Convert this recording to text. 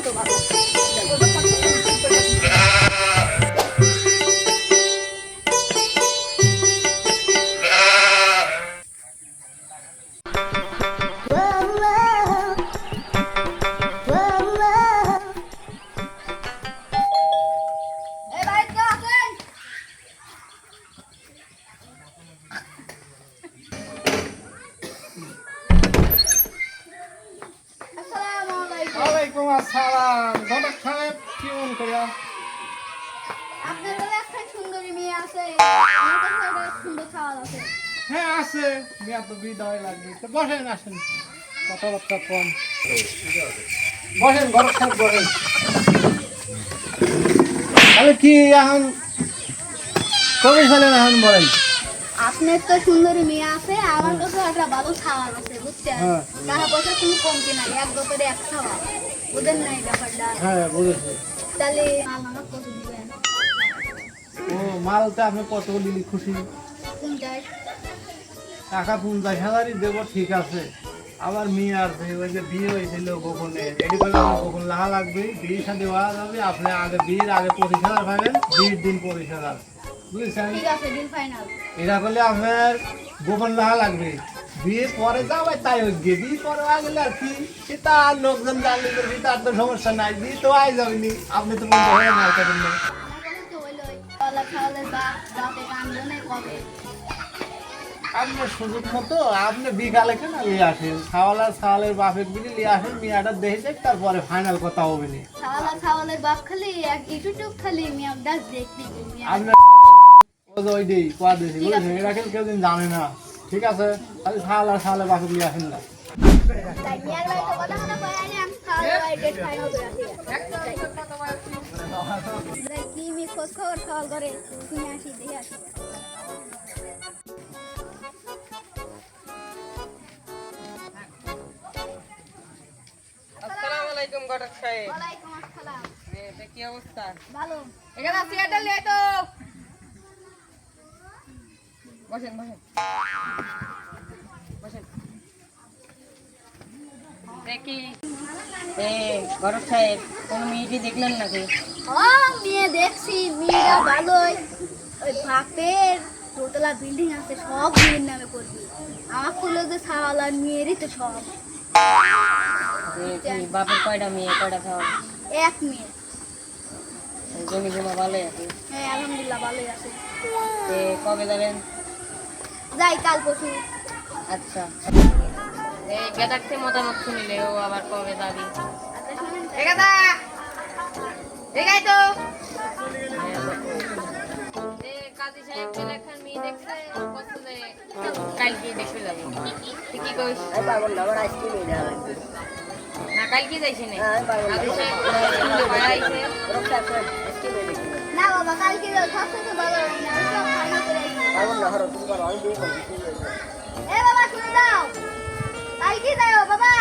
কত ভালো। এই ভাই কেউ আছেন? আসসালামু আলাইকুম। ওয়ালাইকুম আসসালাম। ঘটক সাহেব কি মন করিয়া? আপনার বলে একটা সুন্দরী মেয়ে আছে, আমার কাছে একটা সুন্দর খাওয়ার আছে। হ্যাঁ আছে, মেয়া তো বিদায় লাগবে। তো বসেন, আসেন, কথাবার্তা কম। বসেন ঘটক সাহেব, বসেন। তাহলে কি এখন কবে ফেলেন এখন বলেন? আপনার তো সুন্দরী মেয়ে আছে, আমার কাছে একটা ভালো খাওয়ার আছে, বুঝছেন? হ্যাঁ। টাকা পয়সা কোনো কমতি নাই, এক দপরে এক খাওয়া, বুঝেন নাই ব্যাপারটা? হ্যাঁ বুঝেছি। তাহলে আমার কত দিবেন? ও মালটা আপনি কত দিলি খুশি? 50। টাকা 50,000ই দেবো, ঠিক আছে। আবার মেয়ে আসবে, ওই যে বিয়ে হয়েছিল গোপনে, এটি বলে আমার গোপন লাহা লাগবে, বিয়ের সাথে হওয়া যাবে। আপনি আগে বিয়ের আগে 25,000 পাবেন, বিয়ের দিন 25,000, বুঝেছেন? ঠিক আছে, ডিল ফাইনাল। এটা করলে আপনার গোপন লাহা লাগবে। বিয়ে পরে যাবে তাই হোক গিয়ে, বিয়ে পরে আগে গেলে আর কি, সেটা আর লোকজন জানলে তো বিয়ে তার তো সমস্যা নাই, বিয়ে তো আয় যাবেনি। আপনি তো বলতে হবে না এটা করলে। আমার কাছে তো হইলোই, খাওয়ালে খাওয়ালে বাপে কানবো না কবে। আপনার সুযোগ মতো আপনি বিকালে কেন নিয়ে আসেন, ছাওয়ালের বাপের বিলে নিয়ে আসেন, মেয়েটা দেখে যাক, তারপরে ফাইনাল কথা হবে না। খাওয়ালে বাপ খালি এক ইটুটুক খালি মিয়া ডাক দেখবি মিয়া। আপনার ওই দিই কোয়া দিয়েছি, বুঝেছেন? এটা কিন্তু কেউ দিন জানে না, ঠিক আছে? খালি ছাওয়ালের বাপের নিয়ে আসেন না। তাই মিয়া গেলে তো কথা কথা কয় আনি আমি খাওয়ালে ডেট ফাইনাল করে আসি। যাই কি মি খোঁজ খবর খাওয়াল করে শুনে আসি দেখে আসি। আসসালামু আলাইকুম ঘটক সাহেব। ওয়ালাইকুম আসসালাম। এটা কি অবস্থা? ভালো। এখানে সিগারেটটা নিয়ে তো বসেন বসেন বসেন। দেখি ঘটক সাহেব কোনো মেয়েটি দেখলেন নাকি? ও মেয়ে দেখছি, মেয়েরা ভালোই। ওই বাপের দোতলা বিল্ডিং আছে, সব মেয়ের নামে করবি। আমার খুলে যে ছাওয়ালার মেয়েরই তো সব। কি বাপের কয়টা মেয়ে কয়টা খাওয়া? এক মেয়ে। জমি জমা ভালোই আছে। হ্যাঁ আলহামদুলিল্লাহ ভালোই আছে। কবে যাবেন? যাই কাল পরশু। আচ্ছা, এই গেদাকতে মতামত শুনিলে ও আবার কবে যাবি? আচ্ছা শুনেন তো। এগাদা এগাই তো কাজী সাহেব লেখার মেয়ে দেখছে পছন্দে কালকে দেখতে যাবো। তুই কি কইস? না কালকে যাইছি না কাজী সাহেব ভাড়া আইছে। না বাবা কালকে যাও, সবথেকে ভালো হয় না, আমি সব ফাইনাল করে আইছি। এ বাবা শুনে দাও, কালকে যাও বাবা।